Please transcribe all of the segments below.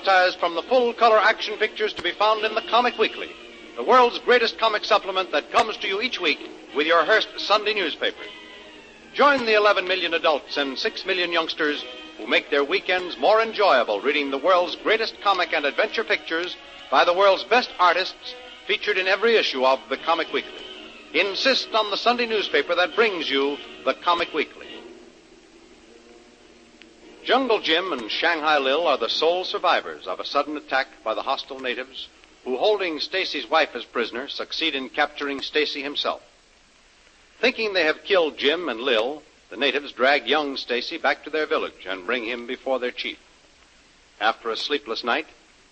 advertised from the full-color action pictures to be found in the Comic Weekly, the world's greatest comic supplement that comes to you each week with your Hearst Sunday newspaper. Join the 11 million adults and 6 million youngsters who make their weekends more enjoyable reading the world's greatest comic and adventure pictures by the world's best artists featured in every issue of the Comic Weekly. Insist on the Sunday newspaper that brings you the Comic Weekly. Jungle Jim and Shanghai Lil are the sole survivors of a sudden attack by the hostile natives who, holding Stacey's wife as prisoner, succeed in capturing Stacey himself. Thinking they have killed Jim and Lil, the natives drag young Stacey back to their village and bring him before their chief. After a sleepless night,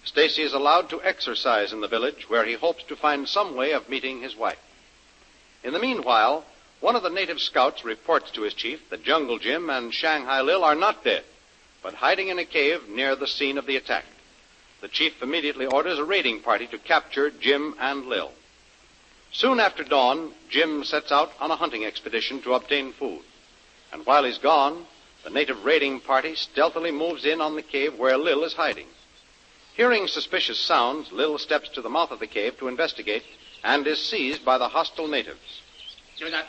Stacey is allowed to exercise in the village where he hopes to find some way of meeting his wife. In the meanwhile, one of the native scouts reports to his chief that Jungle Jim and Shanghai Lil are not dead, but hiding in a cave near the scene of the attack. The chief immediately orders a raiding party to capture Jim and Lil. Soon after dawn, Jim sets out on a hunting expedition to obtain food. And while he's gone, the native raiding party stealthily moves in on the cave where Lil is hiding. Hearing suspicious sounds, Lil steps to the mouth of the cave to investigate and is seized by the hostile natives. Do not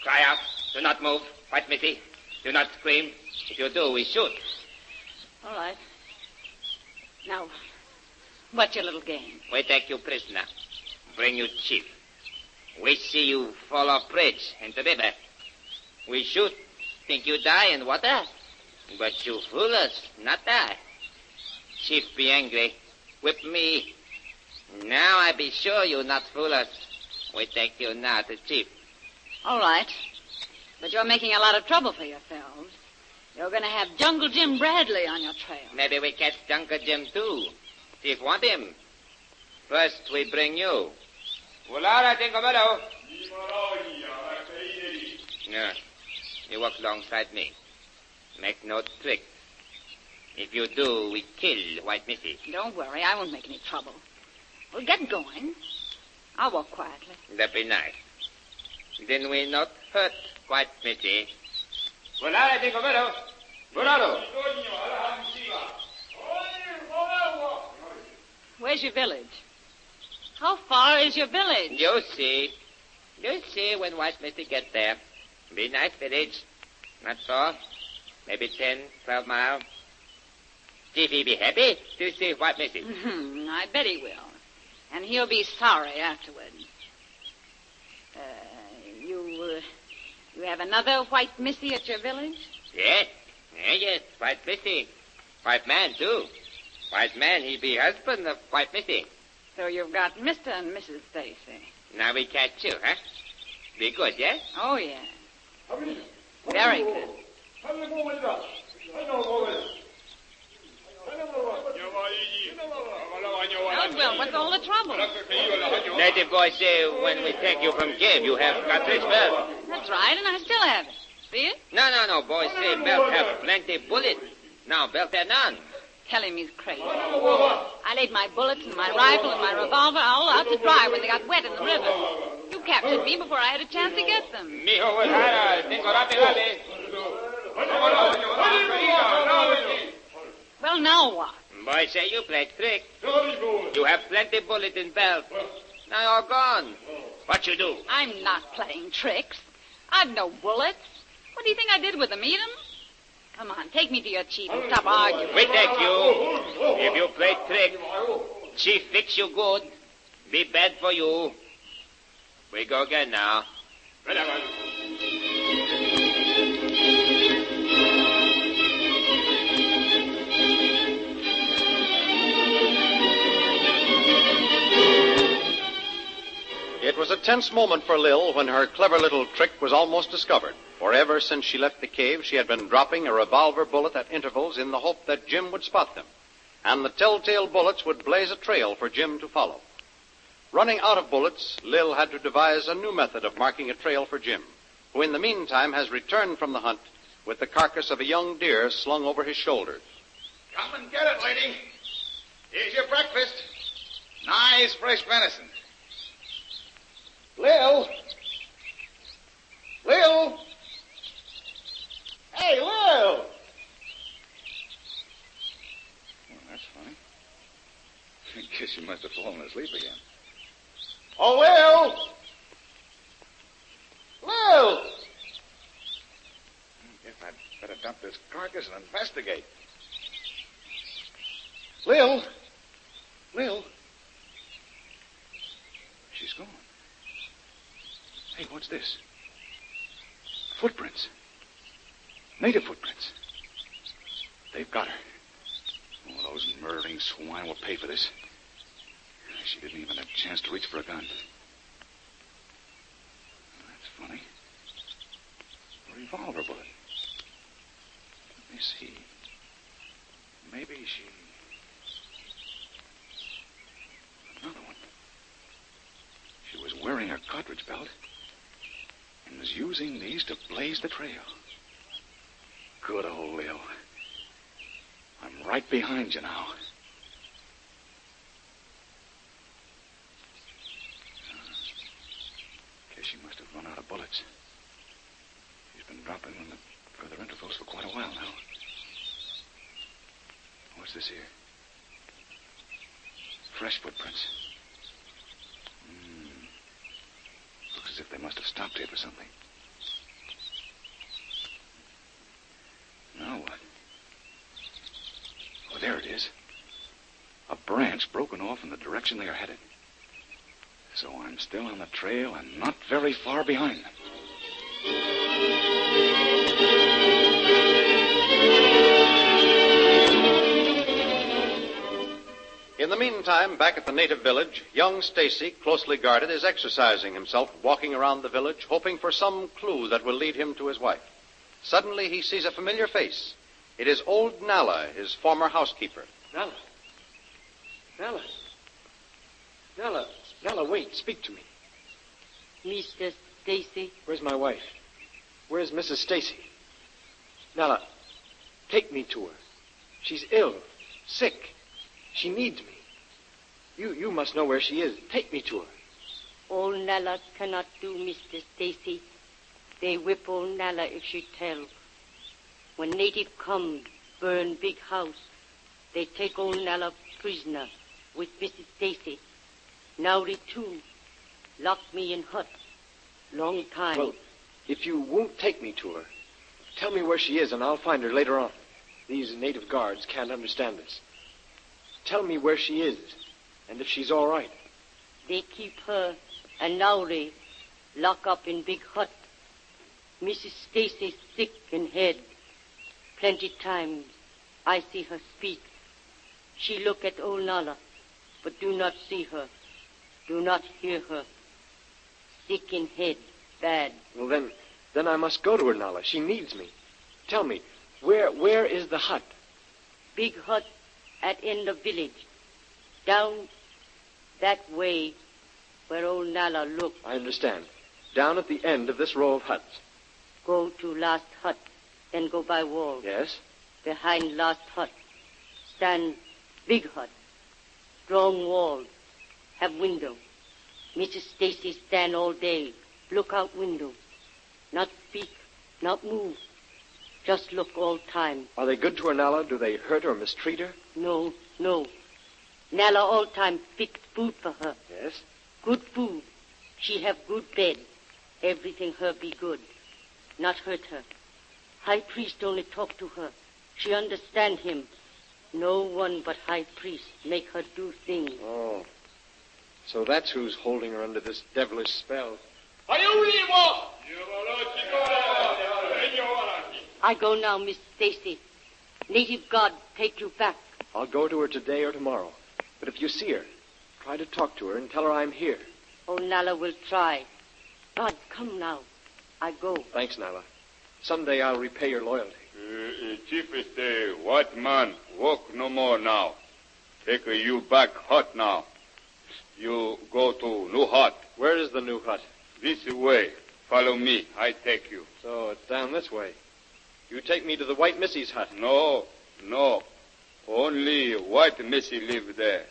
cry out. Do not move. White Missy. Do not scream. If you do, we shoot. All right. Now, what's your little game? We take you prisoner. Bring you chief. We see you fall off bridge into river. We shoot. Think you die in water. But you fool us, not die. Chief be angry. Whip me. Now I be sure you not fool us. We take you now to chief. All right. But you're making a lot of trouble for yourselves. You're going to have Jungle Jim Bradley on your trail. Maybe we catch Jungle Jim, too. Chief want him. First, we bring you. No. You walk alongside me. Make no trick. If you do, we kill White Missy. Don't worry. I won't make any trouble. We'll get going. I'll walk quietly. That'd be nice. Then we not hurt White Missy. Where's your village? How far is your village? You see. You see when White Missy get there. Be nice village. Not far. Maybe 10, 12 miles. Chief, he be happy to see White Missy. I bet he will. And he'll be sorry afterward. You have another White Missy at your village? Yes. Yes. White Missy. White man, too. White man, he be husband of White Missy. So you've got Mr. and Mrs. Stacey. Now we catch you, huh? Be good, yes? Oh, yeah. Very good. Well, what's all the trouble? Native boy say when we take you from cave, you have cartridge belt. That's right, and I still have it. See it? No. Boy say belt have plenty bullet. Now belt have none. Tell him he's crazy. I laid my bullets and my rifle and my revolver all out to dry when they got wet in the river. You captured me before I had a chance to get them. Well, now what? Boy say you played trick. You have plenty bullet in belt. Now you're gone. What you do? I'm not playing tricks. I've no bullets. What do you think I did with them? Eat them? Come on, take me to your chief and stop arguing. We take you. If you play trick, chief fix you good. Be bad for you. We go again now. It was a tense moment for Lil when her clever little trick was almost discovered. For ever since she left the cave, she had been dropping a revolver bullet at intervals in the hope that Jim would spot them, and the telltale bullets would blaze a trail for Jim to follow. Running out of bullets, Lil had to devise a new method of marking a trail for Jim, who in the meantime has returned from the hunt with the carcass of a young deer slung over his shoulders. Come and get it, lady. Here's your breakfast. Nice fresh venison. Lil? Hey, Lil! Oh, that's fine. I guess you must have fallen asleep again. Oh, Lil! Lil! Guess I'd better dump this carcass and investigate. Lil! Lil! She's gone. Hey, what's this? Footprints. Native footprints. They've got her. Oh, those murdering swine will pay for this. She didn't even have a chance to reach for a gun. That's funny. A revolver bullet. Let me see. Maybe she... Another one. She was wearing a cartridge belt and was using these to blaze the trail. Good old Lil. I'm right behind you now. Guess she must have run out of bullets. She's been dropping them at further intervals for quite a while now. What's this here? Fresh footprints. Looks as if they must have stopped here for something. Now what? Oh, there it is. A branch broken off in the direction they are headed. So I'm still on the trail and not very far behind them. In the meantime, back at the native village, young Stacey, closely guarded, is exercising himself, walking around the village, hoping for some clue that will lead him to his wife. Suddenly, he sees a familiar face. It is old Nala, his former housekeeper. Nala. Nala. Nala. Nala, wait. Speak to me. Mr. Stacey? Where's my wife? Where's Mrs. Stacey? Nala, take me to her. She's ill. Sick. She needs me. You must know where she is. Take me to her. Old Nala cannot do, Mr. Stacey. They whip old Nala if she tell. When native come, burn big house, they take old Nala prisoner with Mrs. Stacey. Now they too lock me in hut. Long time. Well, if you won't take me to her, tell me where she is and I'll find her later on. These native guards can't understand this. Tell me where she is and if she's all right. They keep her and now they lock up in big hut. Mrs. Stacey sick in head. Plenty times I see her speak. She look at old Nala, but do not see her. Do not hear her. Sick in head, bad. Well, then I must go to her, Nala. She needs me. Tell me, where is the hut? Big hut at end of village. Down that way where old Nala look. I understand. Down at the end of this row of huts. Go to last hut, then go by wall. Yes? Behind last hut, stand big hut. Strong wall, have window. Mrs. Stacey stand all day, look out window. Not speak, not move. Just look all time. Are they good to her, Nala? Do they hurt or mistreat her? No. Nala all time fix food for her. Yes? Good food. She have good bed. Everything her be good. Not hurt her. High priest only talk to her. She understand him. No one but high priest make her do things. Oh. So that's who's holding her under this devilish spell. I go now, Miss Stacey. Native God take you back. I'll go to her today or tomorrow. But if you see her, try to talk to her and tell her I'm here. Oh, Nala will try. God, come now. I go. Thanks, Nala. Someday I'll repay your loyalty. Chief is the white man. Walk no more now. Take you back hut now. You go to new hut. Where is the new hut? This way. Follow me. I take you. So it's down this way. You take me to the white missy's hut. No. Only white missy live there.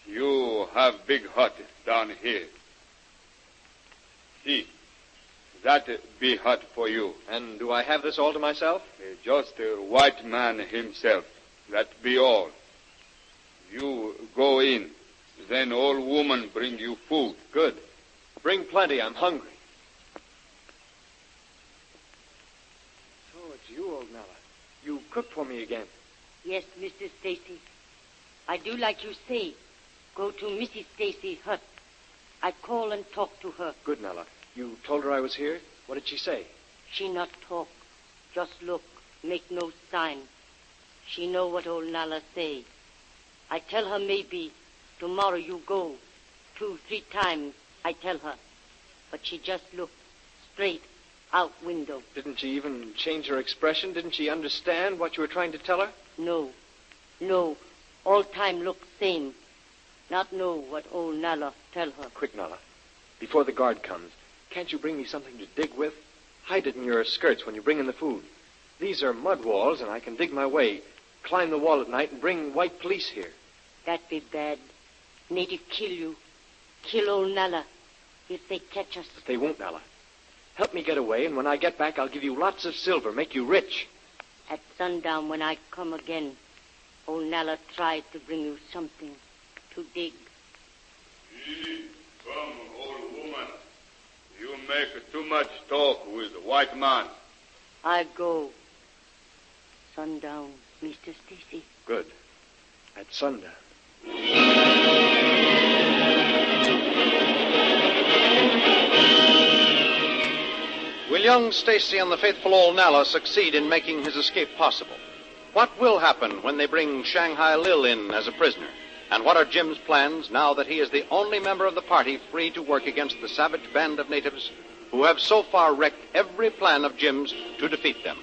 You have big hut down here. See, that be hut for you. And do I have this all to myself? Just a white man himself. That be all. go in. Then old woman bring you food. Good. Bring plenty. I'm hungry. So it's you, old Nella. You cooked for me again. Yes, Mrs. Stacey. I do like you say. Go to Mrs. Stacey's hut. I call and talk to her. Good, Nella. You told her I was here? What did she say? She not talk. Just look. Make no sign. She know what old Nala say. I tell her maybe tomorrow you go. 2-3 times, I tell her. But she just look straight out window. Didn't she even change her expression? Didn't she understand what you were trying to tell her? No. No. All time look same. Not know what old Nala tell her. Quick, Nala. Before the guard comes, can't you bring me something to dig with? Hide it in your skirts when you bring in the food. These are mud walls, and I can dig my way, climb the wall at night, and bring white police here. That be bad. Native kill you. Kill old Nala if they catch us. But they won't, Nala. Help me get away, and when I get back, I'll give you lots of silver, make you rich. At sundown, when I come again, old Nala tried to bring you something to dig. Come, old woman. You make too much talk with the white man. I go. Sundown, Mr. Stacey. Good. At sundown. Will young Stacey and the faithful old Nala succeed in making his escape possible? What will happen when they bring Shanghai Lil in as a prisoner? And what are Jim's plans now that he is the only member of the party free to work against the savage band of natives who have so far wrecked every plan of Jim's to defeat them?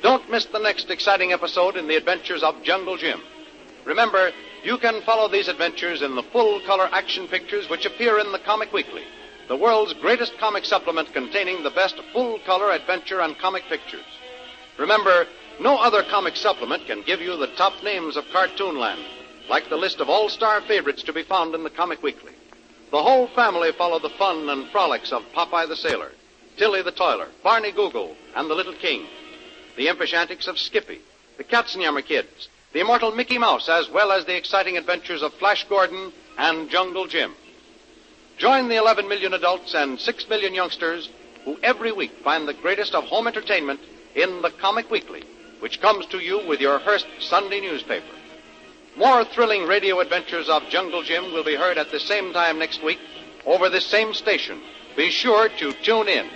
Don't miss the next exciting episode in the adventures of Jungle Jim. Remember, you can follow these adventures in the full-color action pictures which appear in the Comic Weekly, the world's greatest comic supplement containing the best full-color adventure and comic pictures. Remember, no other comic supplement can give you the top names of Cartoonland, like the list of all-star favorites to be found in the Comic Weekly. The whole family follow the fun and frolics of Popeye the Sailor, Tilly the Toiler, Barney Google, and the Little King, the impish antics of Skippy, the Katzenjammer Kids, the immortal Mickey Mouse, as well as the exciting adventures of Flash Gordon and Jungle Jim. Join the 11 million adults and 6 million youngsters who every week find the greatest of home entertainment in the Comic Weekly, which comes to you with your Hearst Sunday newspaper. More thrilling radio adventures of Jungle Jim will be heard at the same time next week over this same station. Be sure to tune in.